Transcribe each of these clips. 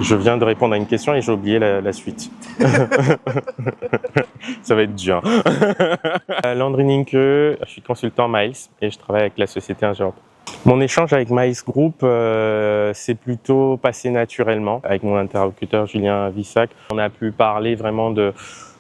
Je viens de répondre à une question et j'ai oublié la suite. Ça va être dur. Landry Ninke, je suis consultant Miles et je travaille avec la société Ingéop. Mon échange avec Miles Group s'est plutôt passé naturellement avec mon interlocuteur Julien Vissac. On a pu parler vraiment de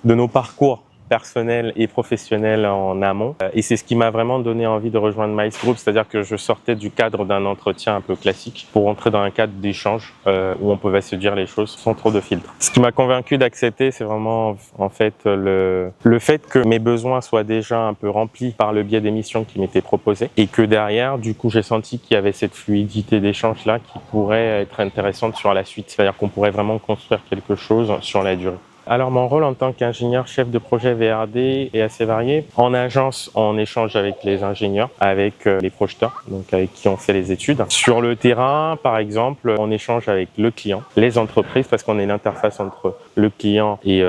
nos parcours personnel et professionnel en amont. Et c'est ce qui m'a vraiment donné envie de rejoindre Miles Group, c'est-à-dire que je sortais du cadre d'un entretien un peu classique pour entrer dans un cadre d'échange où on pouvait se dire les choses sans trop de filtres. Ce qui m'a convaincu d'accepter, c'est vraiment en fait le fait que mes besoins soient déjà un peu remplis par le biais des missions qui m'étaient proposées et que derrière, du coup, j'ai senti qu'il y avait cette fluidité d'échange-là qui pourrait être intéressante sur la suite. C'est-à-dire qu'on pourrait vraiment construire quelque chose sur la durée. Alors mon rôle en tant qu'ingénieur chef de projet VRD est assez varié. En agence, on échange avec les ingénieurs, avec les projeteurs, donc avec qui on fait les études. Sur le terrain, par exemple, on échange avec le client, les entreprises, parce qu'on est l'interface entre le client et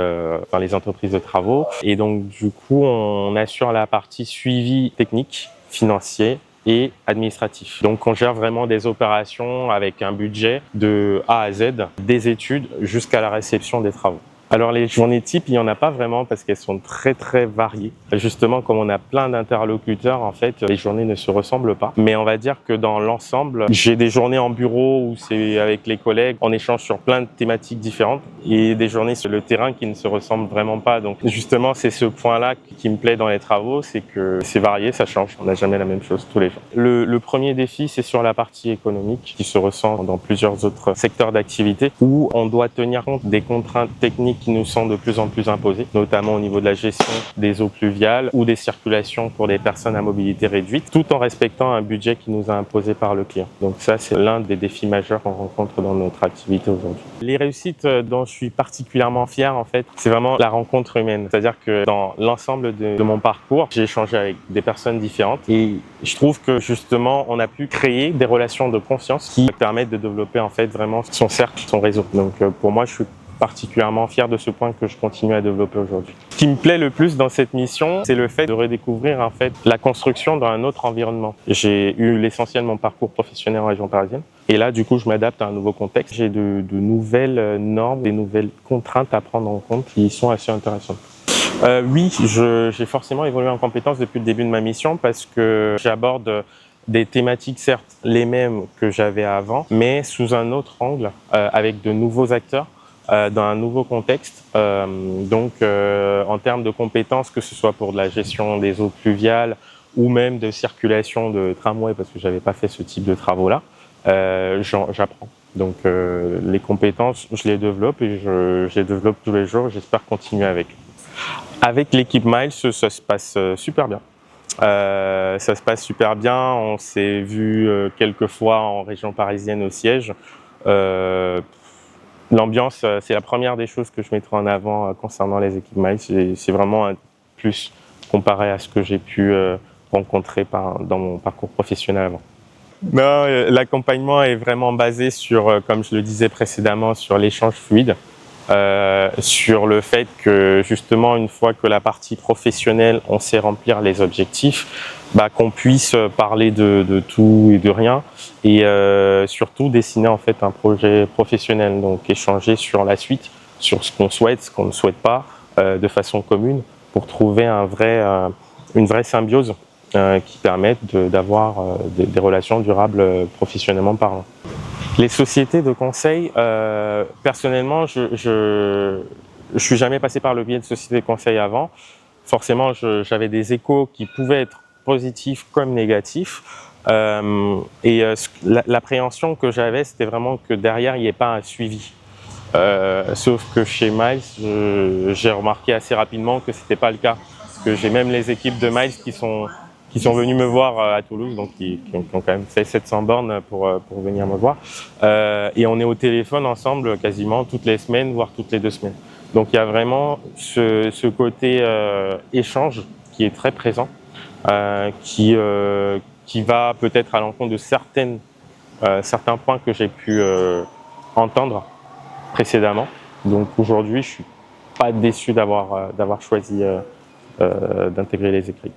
les entreprises de travaux. Et donc du coup, on assure la partie suivi technique, financier et administratif. Donc on gère vraiment des opérations avec un budget de A à Z, des études jusqu'à la réception des travaux. Alors les journées types, il n'y en a pas vraiment parce qu'elles sont très variées. Justement, comme on a plein d'interlocuteurs, en fait, les journées ne se ressemblent pas. Mais on va dire que dans l'ensemble, j'ai des journées en bureau où c'est avec les collègues, on échange sur plein de thématiques différentes et des journées sur le terrain qui ne se ressemblent vraiment pas. Donc justement, c'est ce point-là qui me plaît dans les travaux, c'est que c'est varié, ça change. On n'a jamais la même chose tous les jours. Le premier défi, c'est sur la partie économique qui se ressent dans plusieurs autres secteurs d'activité où on doit tenir compte des contraintes techniques qui nous sont de plus en plus imposées, notamment au niveau de la gestion des eaux pluviales ou des circulations pour des personnes à mobilité réduite, tout en respectant un budget qui nous a imposé par le client. Donc ça, c'est l'un des défis majeurs qu'on rencontre dans notre activité aujourd'hui. Les réussites dont je suis particulièrement fier, en fait, c'est vraiment la rencontre humaine. C'est-à-dire que dans l'ensemble de mon parcours, j'ai échangé avec des personnes différentes et je trouve que justement, on a pu créer des relations de confiance qui permettent de développer en fait vraiment son cercle, son réseau. Donc pour moi, je suis particulièrement fier de ce point que je continue à développer aujourd'hui. Ce qui me plaît le plus dans cette mission, c'est le fait de redécouvrir en fait la construction dans un autre environnement. J'ai eu l'essentiel de mon parcours professionnel en région parisienne et là du coup je m'adapte à un nouveau contexte. J'ai de nouvelles normes, des nouvelles contraintes à prendre en compte qui sont assez intéressantes. Oui, j'ai forcément évolué en compétences depuis le début de ma mission parce que j'aborde des thématiques certes les mêmes que j'avais avant, mais sous un autre angle, avec de nouveaux acteurs, dans un nouveau contexte. En termes de compétences, que ce soit pour de la gestion des eaux pluviales ou même de circulation de tramway, parce que j'avais pas fait ce type de travaux-là, j'apprends. Donc les compétences, je les développe et je les développe tous les jours. J'espère continuer avec. Avec l'équipe Miles, ça se passe super bien. Ça se passe super bien. On s'est vu quelques fois en région parisienne au siège. L'ambiance, c'est la première des choses que je mettrai en avant concernant les équipes Miles. C'est vraiment un plus comparé à ce que j'ai pu rencontrer dans mon parcours professionnel avant. Non, l'accompagnement est vraiment basé sur, comme je le disais précédemment, sur l'échange fluide, sur le fait que justement une fois que la partie professionnelle, on sait remplir les objectifs, qu'on puisse parler de tout et de rien et surtout dessiner en fait un projet professionnel, donc échanger sur la suite, sur ce qu'on souhaite, ce qu'on ne souhaite pas, de façon commune pour trouver une vraie symbiose qui permette d'avoir des relations durables professionnellement parlant. Les sociétés de conseil, personnellement, je suis jamais passé par le biais de sociétés de conseil avant. Forcément, j'avais des échos qui pouvaient être positifs comme négatifs. L'appréhension que j'avais, c'était vraiment que derrière, il n'y ait pas un suivi. Sauf que chez Miles, j'ai remarqué assez rapidement que c'était pas le cas. Parce que j'ai même les équipes de Miles qui sont venus me voir à Toulouse, donc qui ont quand même fait 700 bornes pour venir me voir. Et on est au téléphone ensemble quasiment toutes les semaines, voire toutes les 2 semaines. Donc il y a vraiment ce côté échange qui est très présent, qui va peut-être à l'encontre de certains points que j'ai pu entendre précédemment. Donc aujourd'hui, je suis pas déçu d'avoir choisi d'intégrer les écrits.